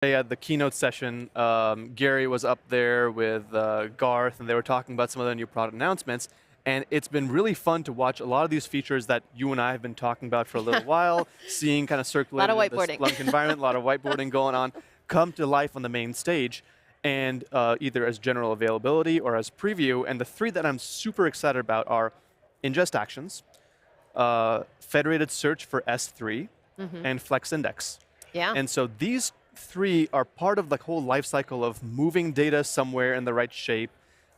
At the keynote session, Gary was up there with Garth, and they were talking about some of the new product announcements. And it's been really fun to watch a lot of these features that you and I have been talking about for a little while, seeing kind of A lot circulated of in the whiteboarding. Splunk environment, a lot of whiteboarding going on, come to life on the main stage, and either as general availability or as preview. And the three that I'm super excited about are ingest actions, federated search for S3, and flex index. Yeah. And so these three are part of the whole life cycle of moving data somewhere in the right shape,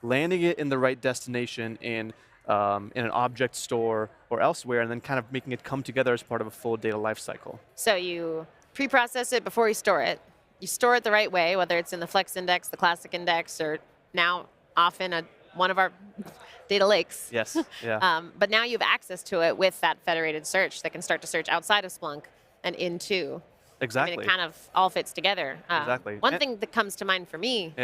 landing it in the right destination in an object store or elsewhere, and then kind of making it come together as part of a full data life cycle. So you pre-process it before you store it. You store it the right way, whether it's in the flex index, the classic index, or now often one of our data lakes. Yes, yeah. But now you have access to it with that federated search that can start to search outside of Splunk and into. Exactly. I mean, it kind of all fits together. Exactly. One thing that comes to mind for me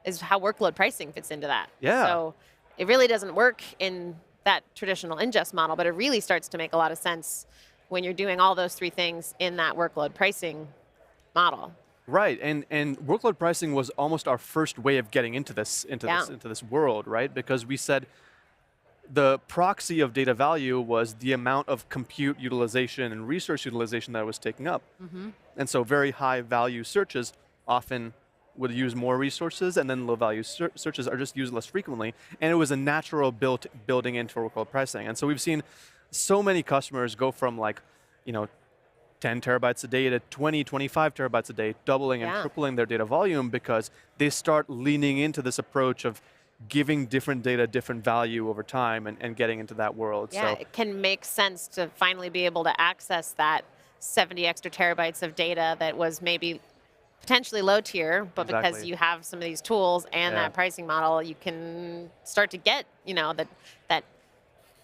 is how workload pricing fits into that. Yeah. So it really doesn't work in that traditional ingest model, but it really starts to make a lot of sense when you're doing all those three things in that workload pricing model. Right, and workload pricing was almost our first way of getting into this world, right? Because we said the proxy of data value was the amount of compute utilization and resource utilization that it was taking up. And so very high value searches often would use more resources, and then low value searches are just used less frequently. And it was a natural building into workload pricing. And so we've seen so many customers go from 10 terabytes a day to 20, 25 terabytes a day, doubling and tripling their data volume because they start leaning into this approach of giving different data different value over time and getting into that world. Yeah, so it can make sense to finally be able to access that 70 extra terabytes of data that was maybe potentially low tier, but because you have some of these tools and that pricing model, you can start to get, that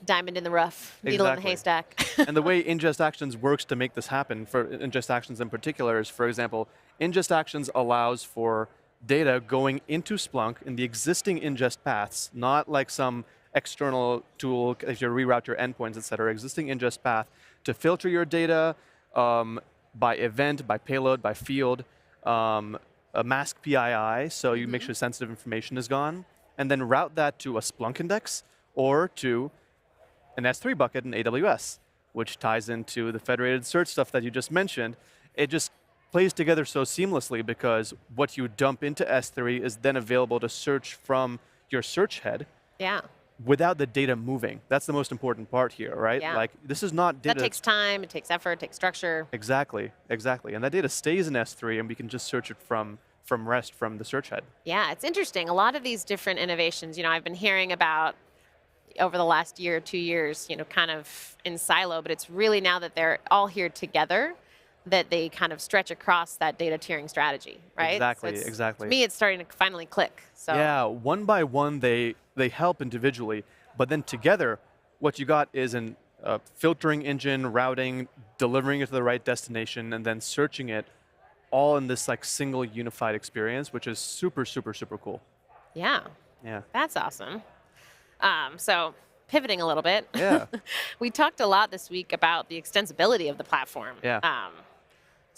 diamond in the rough, needle in the haystack. And the way ingest actions works to make this happen, for ingest actions in particular, is, for example, ingest actions allows for data going into Splunk in the existing ingest paths, not like some external tool, if you reroute your endpoints, et cetera, existing ingest path to filter your data by event, by payload, by field, a mask PII, so you make sure sensitive information is gone, and then route that to a Splunk index or to an S3 bucket in AWS, which ties into the federated search stuff that you just mentioned. It just plays together so seamlessly because what you dump into S3 is then available to search from your search head without the data moving. That's the most important part here, right? Yeah. Like, this is not data. That takes time, it takes effort, it takes structure. Exactly. And that data stays in S3, and we can just search it from REST from the search head. Yeah, it's interesting. A lot of these different innovations, I've been hearing about over the last year or 2 years, kind of in silo, but it's really now that they're all here together that they kind of stretch across that data tiering strategy, right? Exactly. To me, it's starting to finally click. So yeah, one by one, they help individually, but then together, what you got is an filtering engine, routing, delivering it to the right destination, and then searching it all in this single unified experience, which is super, super, super cool. Yeah. That's awesome. So pivoting a little bit. Yeah. We talked a lot this week about the extensibility of the platform. Yeah.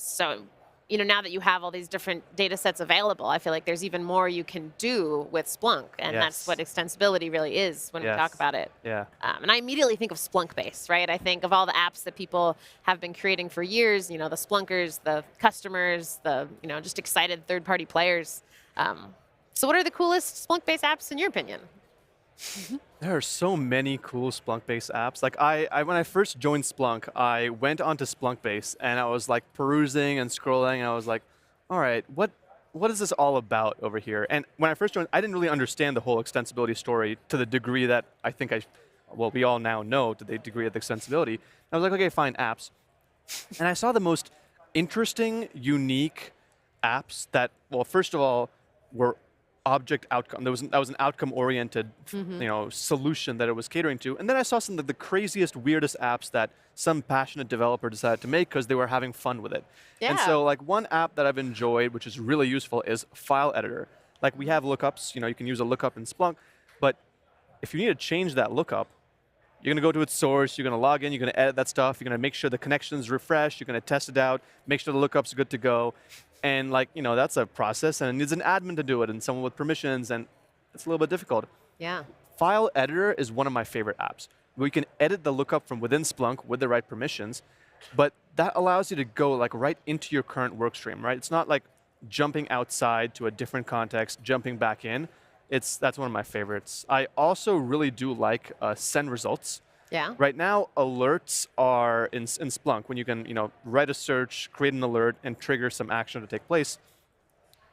So, now that you have all these different data sets available, I feel like there's even more you can do with Splunk, and that's what extensibility really is when we talk about it. Yeah. And I immediately think of Splunkbase, right? I think of all the apps that people have been creating for years, the Splunkers, the customers, the, just excited third-party players. So what are the coolest Splunk-based apps in your opinion? There are so many cool Splunk-based apps. Like when I first joined Splunk, I went onto Splunkbase and I was perusing and scrolling, and I was like, all right, what is this all about over here? And when I first joined, I didn't really understand the whole extensibility story to the degree that I think we all now know to the degree of the extensibility. I was like, okay, fine, apps. And I saw the most interesting, unique apps that, well, first of all, were object outcome. That was an outcome-oriented, solution that it was catering to. And then I saw some of the craziest, weirdest apps that some passionate developer decided to make because they were having fun with it. Yeah. And so, one app that I've enjoyed, which is really useful, is File Editor. We have lookups. You can use a lookup in Splunk, but if you need to change that lookup, You're going to go to its source, you're going to log in, you're going to edit that stuff, you're going to make sure the connection's refreshed, you're going to test it out, make sure the lookup's good to go. And like, that's a process and it needs an admin to do it and someone with permissions, and it's a little bit difficult. Yeah. File Editor is one of my favorite apps. We can edit the lookup from within Splunk with the right permissions, but that allows you to go like right into your current work stream, right? It's not like jumping outside to a different context, jumping back in. That's one of my favorites. I also really do like send results. Yeah. Right now, alerts are in Splunk when you can write a search, create an alert, and trigger some action to take place.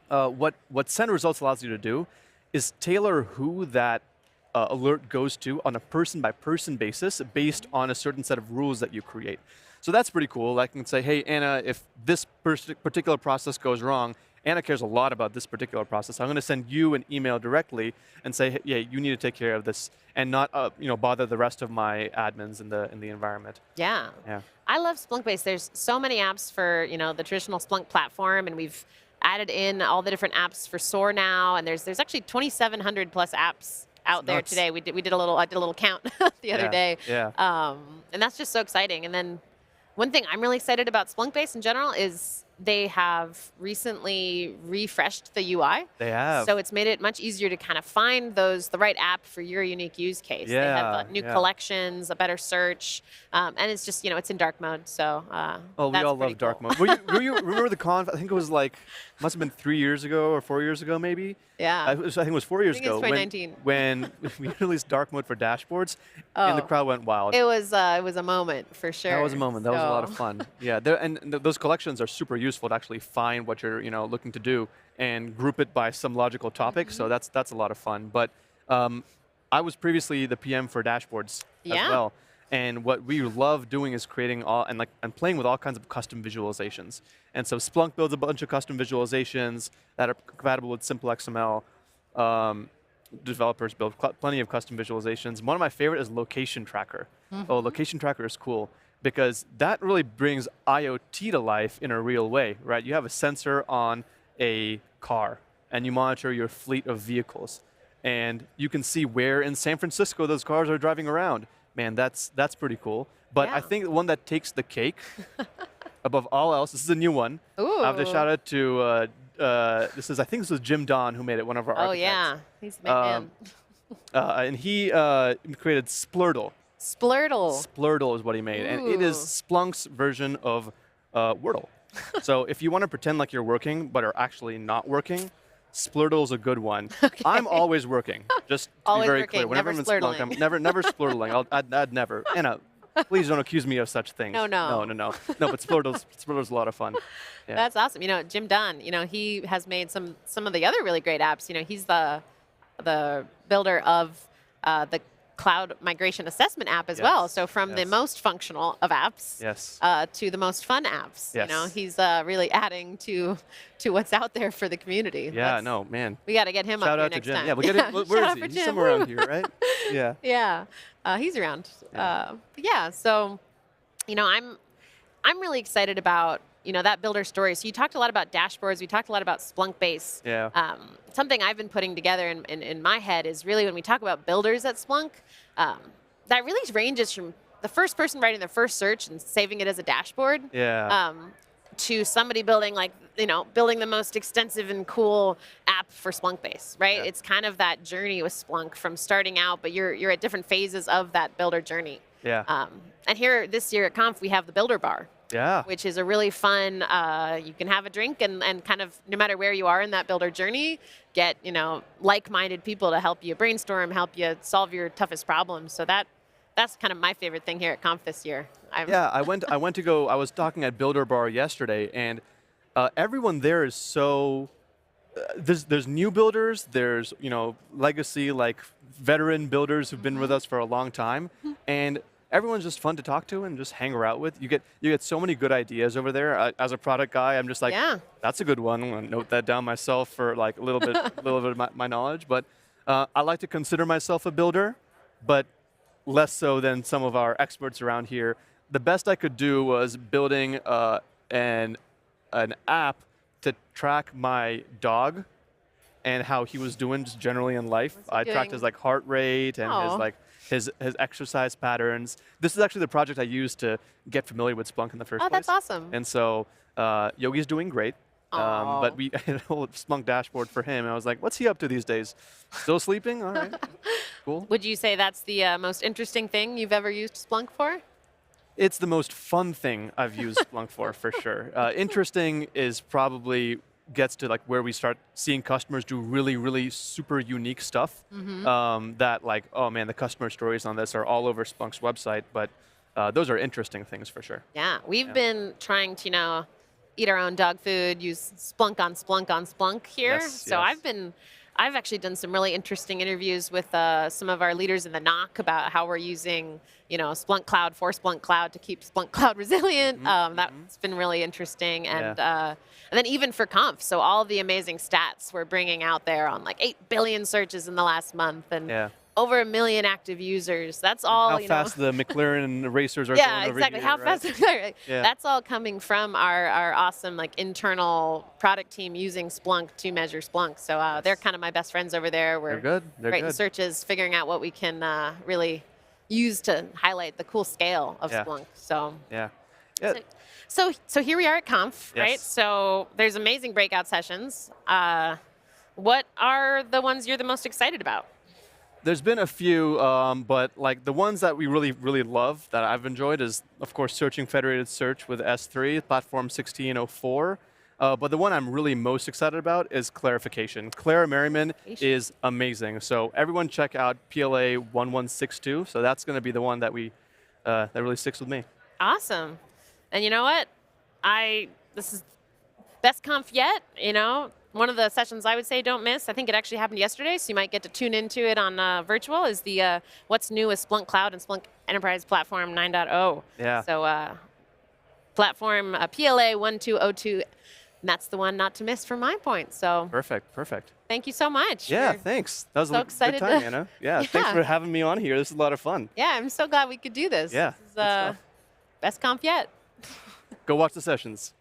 What send results allows you to do is tailor who that alert goes to on a person-by-person basis based on a certain set of rules that you create. So that's pretty cool. I can say, hey, Anna, if this particular process goes wrong, Anna cares a lot about this particular process. I'm going to send you an email directly and say, hey, yeah, you need to take care of this, and not bother the rest of my admins in the environment. Yeah. Yeah. I love Splunk-based. There's so many apps for the traditional Splunk platform, and we've added in all the different apps for SOAR now, and there's actually 2,700 plus apps out there today. I did a little count the other day. Yeah. And that's just so exciting. And then one thing I'm really excited about Splunk-based in general is they have recently refreshed the UI. They have. So it's made it much easier to kind of find the right app for your unique use case. Yeah, they have new collections, a better search, and it's just, it's in dark mode. So oh, we all love dark mode. Were you remember the conf? I think it was must have been 3 years ago or 4 years ago, maybe. Yeah. I think it was 4 years ago. It's 2019. When we released dark mode for dashboards, and the crowd went wild. It was a moment for sure. That was a moment. That was a lot of fun. Yeah, those collections are super useful to actually find what you're looking to do and group it by some logical topic. So that's a lot of fun. But I was previously the PM for dashboards as well. And what we love doing is creating and playing with all kinds of custom visualizations. And so Splunk builds a bunch of custom visualizations that are compatible with simple XML. Developers build plenty of custom visualizations. One of my favorite is Location Tracker. Oh, Location Tracker is cool because that really brings IoT to life in a real way, right? You have a sensor on a car and you monitor your fleet of vehicles. And you can see where in San Francisco those cars are driving around. Man, that's pretty cool. But I think the one that takes the cake above all else, this is a new one. Ooh. I have to shout out to, I think this was Jim Don who made it, one of our architects. Oh, yeah. He's the man. And he created Splurtle. Splurtle is what he made. Ooh. And it is Splunk's version of Wordle. So if you want to pretend like you're working but are actually not working, Splurtle's a good one. Okay. I'm always working, just to be very clear. Whenever I'm in Splunk, I'm never splurtling. I'd never. Anna, please don't accuse me of such things. No. No, but Splurtle's a lot of fun. Yeah. That's awesome. Jim Dunn, he has made some of the other really great apps. He's the builder of the cloud migration assessment app as well. So from the most functional of apps to the most fun apps. Yes. He's really adding to what's out there for the community. Yeah, no, man. We got to get him up here next time. Yeah, we'll get him. Where is he? He's somewhere around here, right? Yeah. Yeah, he's around. So, I'm really excited about that builder story. So you talked a lot about dashboards. We talked a lot about Splunk Base. Yeah. Something I've been putting together in my head is really when we talk about builders at Splunk, that really ranges from the first person writing their first search and saving it as a dashboard. Yeah. To somebody building building the most extensive and cool app for Splunk Base, right? Yeah. It's kind of that journey with Splunk from starting out, but you're at different phases of that builder journey. Yeah. And here this year at Conf, we have the Builder Bar. Yeah. Which is a really fun, you can have a drink and kind of, no matter where you are in that builder journey, get, like-minded people to help you brainstorm, help you solve your toughest problems. So that's kind of my favorite thing here at Conf this year. I was talking at Builder Bar yesterday, and everyone there is so, there's new builders, there's, legacy, veteran builders who've been with us for a long time, and everyone's just fun to talk to and just hang around with. You get so many good ideas over there. As a product guy, I'm just like, that's a good one. I'm gonna note that down myself for a little bit of my knowledge. But I like to consider myself a builder, but less so than some of our experts around here. The best I could do was building an app to track my dog and how he was doing just generally in life. I tracked his heart rate and his exercise patterns. This is actually the project I used to get familiar with Splunk in the first Oh, that's place. awesome. And so Yogi's doing great. But we had a whole Splunk dashboard for him. And I was like, what's he up to these days? Still sleeping? All right. Cool. Would you say that's the most interesting thing you've ever used Splunk for? It's the most fun thing I've used Splunk for sure. Interesting is probably gets to like where we start seeing customers do really, really super unique stuff. That like, oh man, the customer stories on this are all over Splunk's website. But those are interesting things for sure. Yeah, we've been trying to, eat our own dog food, use Splunk on Splunk on Splunk here. Yes, So I've actually done some really interesting interviews with some of our leaders in the NOC about how we're using, Splunk Cloud for Splunk Cloud to keep Splunk Cloud resilient. That's been really interesting. And then even for conf, so all the amazing stats we're bringing out there on like 8 billion searches in the last month and over 1 million active users. That's all, how fast the McLaren racers are yeah, going over exactly. here, How right? fast? That's all coming from our awesome like internal product team using Splunk to measure Splunk. So they're kind of my best friends over there. We're They're good. They're writing good. searches, figuring out what we can really use to highlight the cool scale of Splunk. So yeah. So here we are at Conf, Yes. right? So there's amazing breakout sessions. What are the ones you're the most excited about? There's been a few, but like the ones that we really, really love that I've enjoyed is, of course, searching federated search with S3, platform 1604. But the one I'm really most excited about is clarification. Clara Merriman is amazing. So everyone check out PLA 1162. So that's going to be the one that that really sticks with me. Awesome. And you know what? This is best conf yet, One of the sessions I would say don't miss, I think it actually happened yesterday, so you might get to tune into it on virtual, is the what's new with Splunk Cloud and Splunk Enterprise Platform 9.0. Yeah. So platform PLA 1202, and that's the one not to miss from my point. So Perfect. thank you so much. Yeah, We're thanks. That was so a excited good time, to- Anna. Yeah, thanks for having me on here. This is a lot of fun. Yeah, I'm so glad we could do this. Yeah, This is, good stuff. best conf yet. Go watch the sessions.